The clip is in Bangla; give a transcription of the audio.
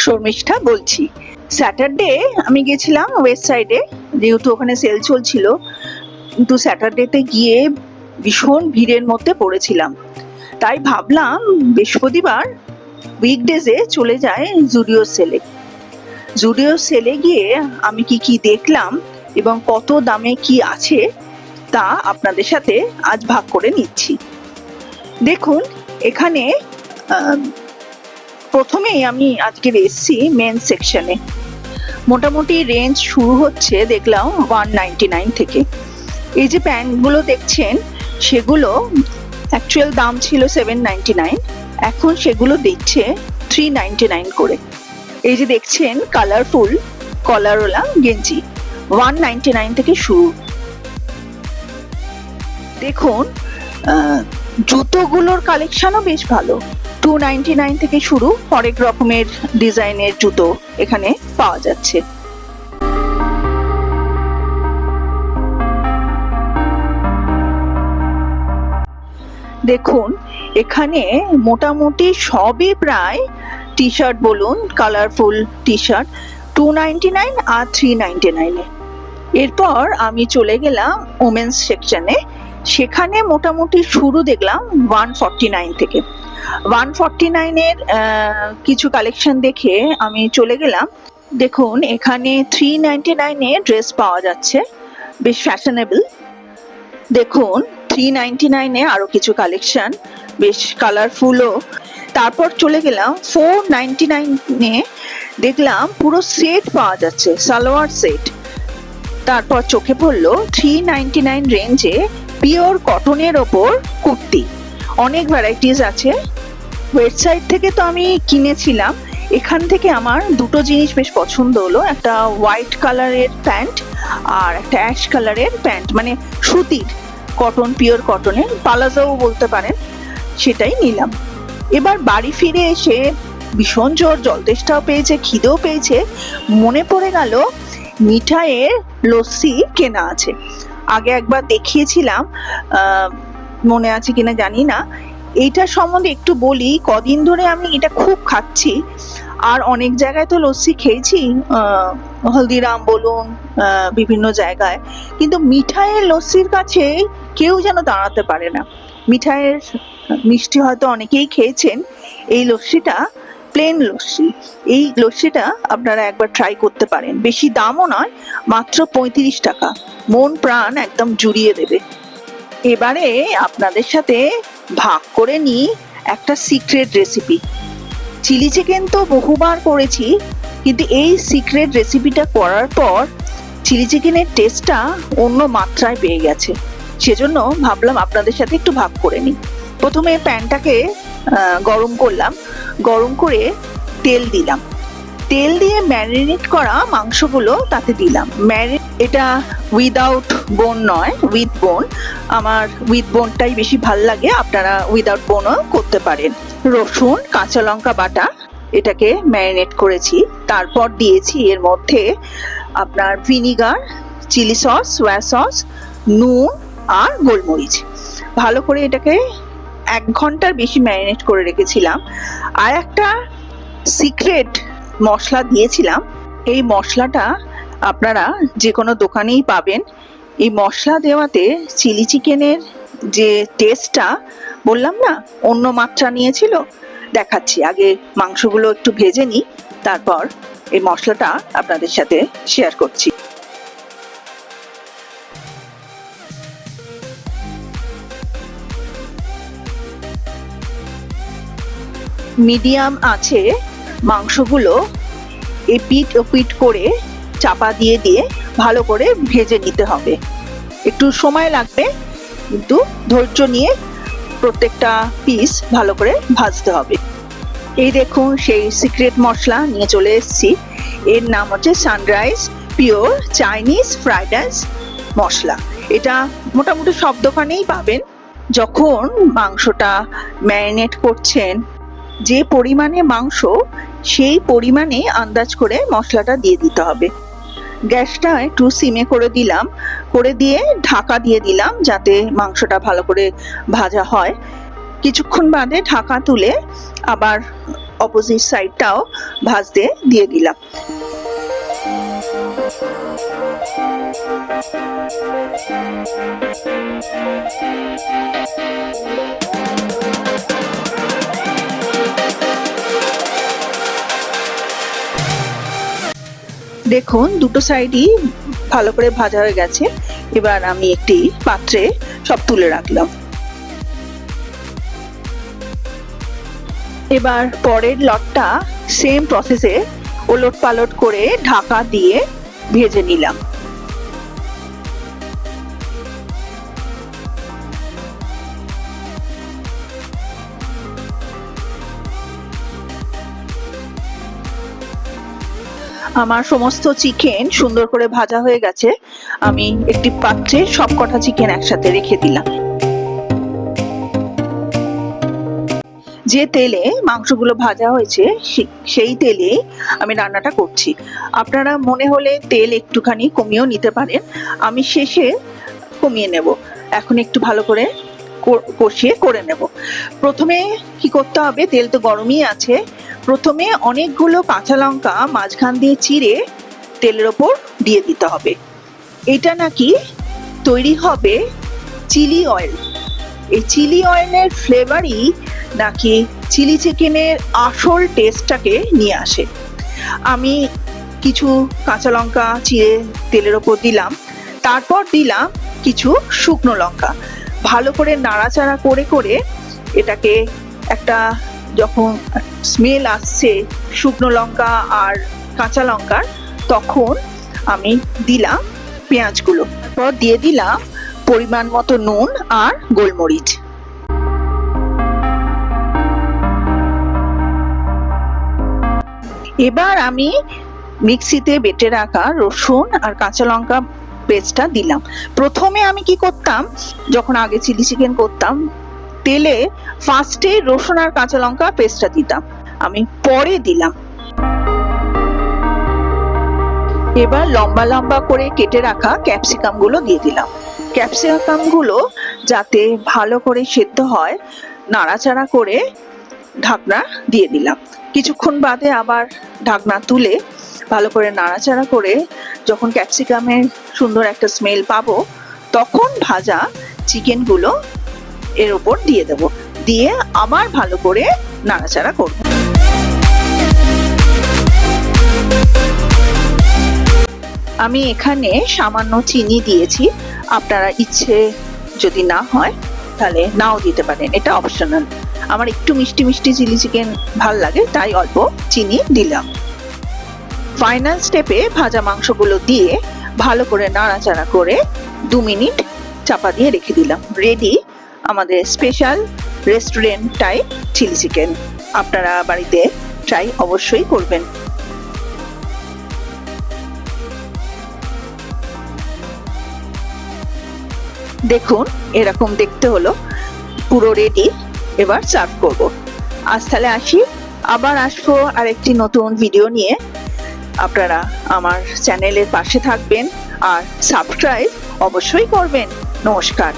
শর্মিষ্ঠা বলছি। স্যাটারডে আমি গেছিলাম ওয়েস্ট সাইডে, যেহেতু ওখানে সেল চলছিল, কিন্তু স্যাটারডেতে গিয়ে ভীষণ ভিড়ের মধ্যে পড়েছিলাম। তাই ভাবলাম বৃহস্পতিবার উইকডেজে চলে যায় জুডিও সেলে। জুডিও সেলে গিয়ে আমি কি কি দেখলাম এবং কত দামে কি আছে তা আপনাদের সাথে আজ ভাগ করে নিচ্ছি। দেখুন, এখানে প্রথমেই আমি আজকে এসেছি মেন্স সেকশনে। মোটামুটি রেঞ্জ শুরু হচ্ছে দেখলাম 199 থেকে। এই যে প্যান্টগুলো দেখছেন সেগুলো অ্যাকচুয়াল দাম ছিল 799, এখন সেগুলো দিচ্ছে 399 করে। এই যে দেখছেন কালারফুল কলারওয়ালা গেঞ্জি 199 থেকে শুরু। দেখুন জুতোগুলোর কালেকশনও বেশ ভালো, 299 থেকে শুরু হরেক রকমের ডিজাইনের জুতো এখানে পাওয়া যাচ্ছে। দেখুন এখানে মোটামুটি সবই প্রায় টি শার্ট বলুন, কালারফুল টি শার্ট 299 আর 399-এ। এরপর আমি চলে গেলাম ওমেন্স সেকশনে, সেখানে মোটামুটি শুরু দেখলাম 149 থেকে। 149-এর কিছু কালেকশন দেখে আমি চলে গেলাম। দেখুন এখানে 399-এ ড্রেস পাওয়া যাচ্ছে, বেশ ফ্যাশনেবল। দেখুন 399-এ আরো কিছু কালেকশন বেশ কালারফুলও। তারপর চলে গেলাম 499-এ, দেখলাম পুরো সেট পাওয়া যাচ্ছে, সালোয়ার সেট। তারপর চোখে পড়লো 399 রেঞ্জে পিওর কটনের ওপর কুর্তি, অনেক ভ্যারাইটিস আছে। ওয়েবসাইট থেকে তো আমি কিনেছিলাম, এখান থেকে আমার দুটো জিনিস বেশ পছন্দ হলো, একটা হোয়াইট কালারের প্যান্ট আর একটা অ্যাশ কালারের প্যান্ট, মানে সুতির কটন, পিওর কটনের, পালাজোও বলতে পারেন, সেটাই নিলাম। এবার বাড়ি ফিরে এসে ভীষণ জোর জলতেষ্টাও পেয়েছে, খিদেও পেয়েছে, মনে পড়ে গেল মিঠাইয়ের লস্যি কেনা আছে। আগে একবার দেখিয়েছিলাম, মনে আছে কিনা জানি না। এইটা সম্বন্ধে একটু বলি, কদিন ধরে আমি এটা খুব খাচ্ছি, আর অনেক জায়গায় তো লস্যি খেয়েছি, হলদিরাম বলুন, বিভিন্ন জায়গায়, কিন্তু মিঠাইয়ের লস্যির কাছে কেউ যেন দাঁড়াতে পারে না। মিঠাইয়ের মিষ্টি হয়তো অনেকেই খেয়েছেন, এই লস্যিটা প্লেন লস্যি, এই লস্যিটা আপনারা একবার ট্রাই করতে পারেন। বেশি দামও নয়, মাত্র 35 টাকা, মন প্রাণ একদম জুড়িয়ে দেবে। এবারে আপনাদের সাথে ভাগ করে নিই একটা সিক্রেট রেসিপি। চিলি চিকেন তো বহুবার করেছি, কিন্তু এই সিক্রেট রেসিপিটা করার পর চিলি চিকেনের টেস্টটা অন্য মাত্রায় পেয়ে গেছে, সেজন্য ভাবলাম আপনাদের সাথে একটু ভাগ করে নিই। প্রথমে প্যানটাকে গরম করলাম, গরম করে তেল দিলাম, তেল দিয়ে ম্যারিনেট করা মাংসগুলো তাতে দিলাম। এটা উইদাউট বোন নয়, উইথ বোন। আমার উইথ বোনটাই বেশি ভাল লাগে, আপনারা উইদাউট বোনও করতে পারেন। রসুন, কাঁচা লঙ্কা বাটা, এটাকে ম্যারিনেট করেছি। তারপর দিয়েছি এর মধ্যে আপনার vinegar, chilli sauce, soya sauce, নুন আর গোলমরিচ। ভালো করে এটাকে 1 ঘন্টার বেশি ম্যারিনেট করে রেখেছিলাম। আর একটা সিক্রেট মশলা দিয়েছিলাম, এই মশলাটা আপনারা যে কোনো দোকানেই পাবেন। এই মশলা দেওয়াতে চিলি চিকেনের যে টেস্টটা বললাম না অন্য মাত্রা নিয়েছিল। দেখাচ্ছি, আগে মাংসগুলো একটু ভেজে নিই, তারপর এই মশলাটা আপনাদের সাথে শেয়ার করছি। মিডিয়াম আছে মাংসগুলো এপিট ওপিট করে চাপা দিয়ে দিয়ে ভালো করে ভেজে নিতে হবে। একটু সময় লাগবে, কিন্তু ধৈর্য নিয়ে প্রত্যেকটা পিস ভালো করে ভাজতে হবে। এই দেখুন সেই সিক্রেট মশলা নিয়ে চলে এসেছি। এর নাম হচ্ছে sunrise pure Chinese fried rice masala. এটা মোটামুটি সব দোকানেই পাবেন। যখন মাংসটা ম্যারিনেট করছেন, যে পরিমাণে মাংস সেই পরিমাণে আন্দাজ করে মশলাটা দিয়ে দিতে হবে। গ্যাসটা একটু সিমে করে দিলাম, করে দিয়ে ঢাকা দিয়ে দিলাম যাতে মাংসটা ভালো করে ভাজা হয়। কিছুক্ষণ বাদে ঢাকা তুলে আবার অপোজিট সাইডটাও ভাজতে দিয়ে দিলাম। দেখুন দুটো সাইডই ভালো করে ভাজা হয়ে গেছে। এবার আমি একটি পাত্রে সব তুলে রাখলাম। এবার পরের লটটা সেম প্রসেসে ওলট পালট করে ঢাকা দিয়ে ভেজে নিলাম। আমার সমস্ত চিকেন সুন্দর করে ভাজা হয়ে গেছে। আমি একটি পাত্রে সবকটা চিকেন একসাথে রেখে দিলাম। যে তেলে মাংসগুলো ভাজা হয়েছে সেই তেলে আমি রান্নাটা করছি। আপনারা মনে হলে তেল একটুখানি কমিয়েও নিতে পারেন, আমি শেষে কমিয়ে নেব। এখন একটু ভালো করে কষিয়ে করে নেব। প্রথমে কি করতে হবে, তেল তো গরমই আছে, প্রথমে অনেকগুলো কাঁচা লঙ্কা মাঝখান দিয়ে চিড়ে তেলের ওপর দিয়ে দিতে হবে। এটা নাকি তৈরি হবে চিলি অয়েল। এই চিলি অয়েলের ফ্লেভারই নাকি চিলি চিকেনের আসল টেস্টটাকে নিয়ে আসে। আমি কিছু কাঁচা লঙ্কা চিড়ে তেলের ওপর দিলাম, তারপর দিলাম কিছু শুকনো লঙ্কা। ভালো করে নাড়াচাড়া করে করে এটাকে একটা যখন স্মেল আসছে শুকনো লঙ্কা আর কাঁচা লঙ্কার, তখন আমি দিলাম পেঁয়াজগুলো। তারপর দিয়ে দিলাম পরিমাণ মতো নুন আর গোলমরিচ। এবার আমি মিক্সিতে বেটে রাখা রসুন আর কাঁচা লঙ্কা পেস্টটা দিলাম। প্রথমে আমি কি করতাম, যখন আগে চিলি চিকেন করতাম, তেলে ফার্স্টে রসুন আর কাঁচা লঙ্কা পেস্টটা দিতাম, আমি পরে দিলাম। এবার লম্বা লম্বা করে কেটে রাখা ক্যাপসিকাম গুলো দিয়ে দিলাম। ক্যাপসিকাম গুলো যাতে ভালো করে সেদ্ধ হয় নাড়াচাড়া করে ঢাকনা দিয়ে দিলাম। কিছুক্ষণ বাদে আবার ঢাকনা তুলে ভালো করে নাড়াচাড়া করে যখন ক্যাপসিকামের সুন্দর একটা স্মেল পাবো, তখন ভাজা চিকেনগুলো এর উপর দিয়ে দেব, দিয়ে আবার ভালো করে নাড়াচাড়া করব। আমি এখানে সামান্য চিনি দিয়েছি, আপনারা ইচ্ছে যদি না হয় তাহলে নাও দিতে পারেন, এটা অপশনাল। আমার একটু মিষ্টি মিষ্টি চিলি চিকেন ভাল লাগে, তাই অল্প চিনি দিলাম। ফাইনাল স্টেপে ভাজা মাংসগুলো দিয়ে ভালো করে নাড়াচাড়া করে 2 মিনিট চাপা দিয়ে রেখে দিলাম। রেডি আমাদের special restaurant type chilli chicken. আপনারা বাড়িতে ট্রাই অবশ্যই করবেন। দেখুন এরকম দেখতে হলো, পুরো রেডি। এবার সার্ভ করব। আজ তাহলে আসি, আবার আসবো আরেকটি নতুন ভিডিও নিয়ে। আপনারা আমার চ্যানেলের পাশে থাকবেন আর সাবস্ক্রাইব অবশ্যই করবেন। নমস্কার।